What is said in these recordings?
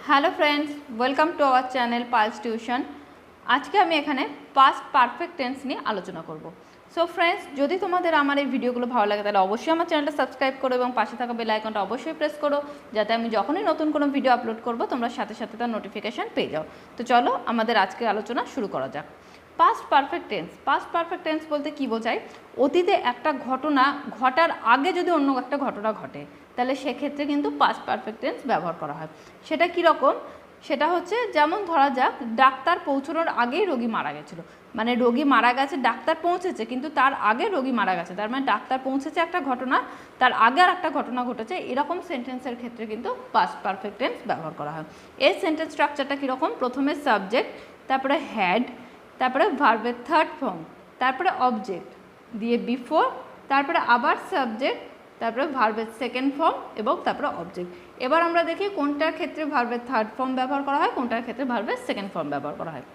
Hello friends, welcome to our channel Payel's tuition. আজকে আমি এখানে পাস্ট পারফেক্ট টেন্স নিয়ে আলোচনা করব। সো ফ্রেন্ডস, যদি তোমাদের আমার এই ভিডিওগুলো ভালো লাগে তাহলে অবশ্যই আমার চ্যানেলটা সাবস্ক্রাইব করো এবং পাশে থাকা বেল আইকনটা অবশ্যই প্রেস করো, যাতে আমি যখনই নতুন কোনো ভিডিও আপলোড করব তোমরা সাথে সাথে তার নোটিফিকেশান পেয়ে যাও। তো চলো আমাদের আজকের আলোচনা শুরু করা যাক। Past perfect tense. Past perfect tense বলতে কী বোঝায়? অতীতে একটা ঘটনা ঘটার আগে যদি অন্য একটা ঘটনা ঘটে তাহলে সেক্ষেত্রে কিন্তু পাস্ট পারফেক্ট টেন্স ব্যবহার করা হয়। সেটা কীরকম? সেটা হচ্ছে, যেমন ধরা যাক ডাক্তার পৌঁছানোর আগেই রোগী মারা গেছিলো, মানে রোগী মারা গেছে, ডাক্তার পৌঁছেছে কিন্তু তার আগে রোগী মারা গেছে, তার মানে ডাক্তার পৌঁছেছে একটা ঘটনা, তার আগে আর একটা ঘটনা ঘটেছে, এরকম সেন্টেন্সের ক্ষেত্রে কিন্তু পাস্ট পারফেক্ট টেন্স ব্যবহার করা হয়। এই সেন্টেন্স স্ট্রাকচারটা কীরকম? প্রথমে সাবজেক্ট, তারপরে হ্যাড, তারপরে ভার্বের থার্ড ফর্ম, তারপরে অবজেক্ট দিয়ে বিফোর, তারপরে আবার সাবজেক্ট, তারপরে ভার্বের সেকেন্ড ফর্ম এবং তারপরে অবজেক্ট। এবার আমরা দেখি কোনটার ক্ষেত্রে ভার্বের থার্ড ফর্ম ব্যবহার করা হয়, কোনটার ক্ষেত্রে ভার্বের সেকেন্ড ফর্ম ব্যবহার করা হয়।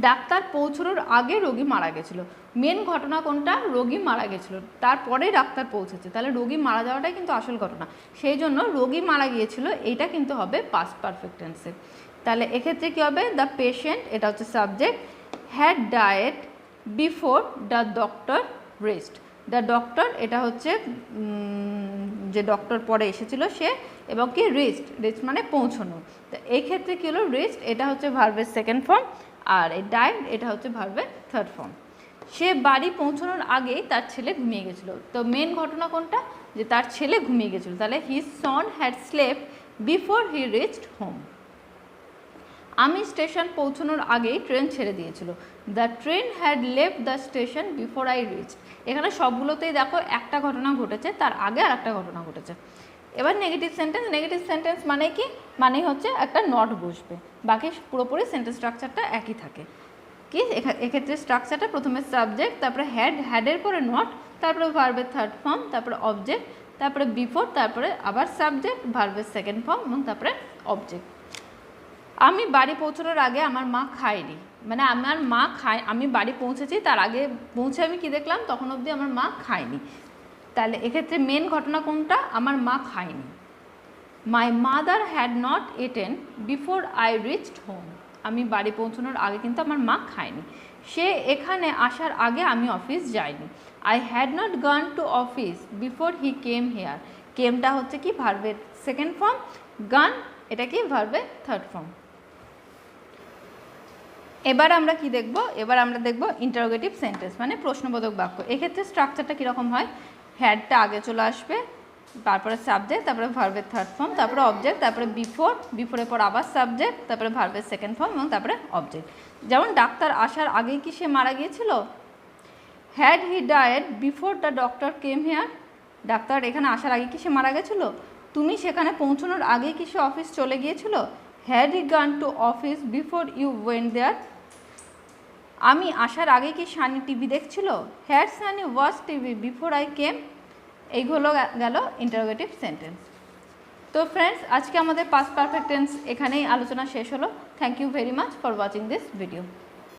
ডাক্তার পৌঁছানোর আগে রোগী মারা গেছিলো, মেন ঘটনা কোনটা? রোগী মারা গেছিলো, তারপরে ডাক্তার পৌঁছেছে, তাহলে রোগী মারা যাওয়াটাই কিন্তু আসল ঘটনা, সেই জন্য রোগী মারা গিয়েছিল এইটা কিন্তু হবে পাস্ট পারফেক্ট টেন্সে। তাহলে এক্ষেত্রে কী হবে? দ্য পেশেন্ট, এটা হচ্ছে subject, had died before the doctor rest. The doctor, এটা হচ্ছে যে ডক্টর পরে এসেছিল সে, এবং কি রেস্ট, রেস্ট মানে পৌঁছানো। তো এই ক্ষেত্রে কী হলো? রেস্ট এটা হচ্ছে ভার্বের সেকেন্ড ফর্ম, আর এই ডায়েড এটা হচ্ছে ভার্বের থার্ড ফর্ম। সে বাড়ি পৌঁছানোর আগেই তার ছেলে ঘুমিয়ে গেছিলো, তো মেন ঘটনা কোনটা? যে তার ছেলে ঘুমিয়ে গেছিলো, তাহলে his son had slept before he reached home. আমি স্টেশন পৌঁছানোর আগেই ট্রেন ছেড়ে দিয়েছিল, the train had left the station before I reached. এখানে সবগুলোতেই দেখো একটা ঘটনা ঘটেছে, তার আগে আর একটা ঘটনা ঘটেছে। এবার নেগেটিভ সেন্টেন্স। নেগেটিভ সেন্টেন্স মানে কি? মানে হচ্ছে একটা নট বসবে, বাকি পুরোপুরি সেন্টেন্স স্ট্রাকচারটা একই থাকে। কি এক্ষেত্রে স্ট্রাকচারটা প্রথমে সাবজেক্ট, তারপরে হ্যাড, হ্যাডের পরে নট, তারপরে ভার্বের থার্ড ফর্ম, তারপরে অবজেক্ট, তারপরে বিফোর, তারপরে আবার সাবজেক্ট, ভার্বের সেকেন্ড ফর্ম এবং তারপরে অবজেক্ট। আমি বাড়ি পৌঁছানোর আগে আমার মা খায়নি, মানে আমার মা খায়, আমি বাড়ি পৌঁছেছি, তার আগে পৌঁছে আমি কি দেখলাম? তখন অবধি আমার মা খায়নি। তাহলে এক্ষেত্রে মেন ঘটনা কোনটা? আমার মা খায়নি। My mother had not eaten before I reached home. আমি বাড়ি পৌঁছানোর আগে কিন্তু আমার মা খায়নি। সে এখানে আসার আগে আমি অফিস যাইনি। I had not gone to office before he came here. কেমটা হচ্ছে কি? ভার্বের সেকেন্ড ফর্ম, গান এটা কি? ভার্বের থার্ড ফর্ম। এবার আমরা কি দেখব? এবার আমরা দেখব ইন্টারোগেটিভ সেন্টেন্স, মানে প্রশ্নবোধক বাক্য। এক্ষেত্রে স্ট্রাকচারটা কীরকম হয়? হ্যাডটা আগে চলে আসবে, তারপরে সাবজেক্ট, তারপরে ভার্বের থার্ড ফর্ম, তারপরে অবজেক্ট, তারপরে বিফোর, বিফোরের পর আবার সাবজেক্ট, তারপরে ভার্বের সেকেন্ড ফর্ম এবং তারপরে অবজেক্ট। যেমন ডাক্তার আসার আগেই কি সে মারা গিয়েছিল? Had he died before the doctor came here. Doctor এখানে আসার আগে কি সে মারা গেছিল? তুমি সেখানে পৌঁছানোর আগেই কি সে অফিস চলে গিয়েছিল? Had he gone to office before you went there. আমি আসার আগে কি সানি টিভি দেখছিল? Had Sunny watch TV before I came. এইগুলো গেল ইন্টারোগেটিভ সেন্টেন্স। তো ফ্রেন্ডস, আজকে আমাদের পাস্ট পারফেক্ট টেন্স এখানেই আলোচনা শেষ হলো। Thank you very much for watching this video.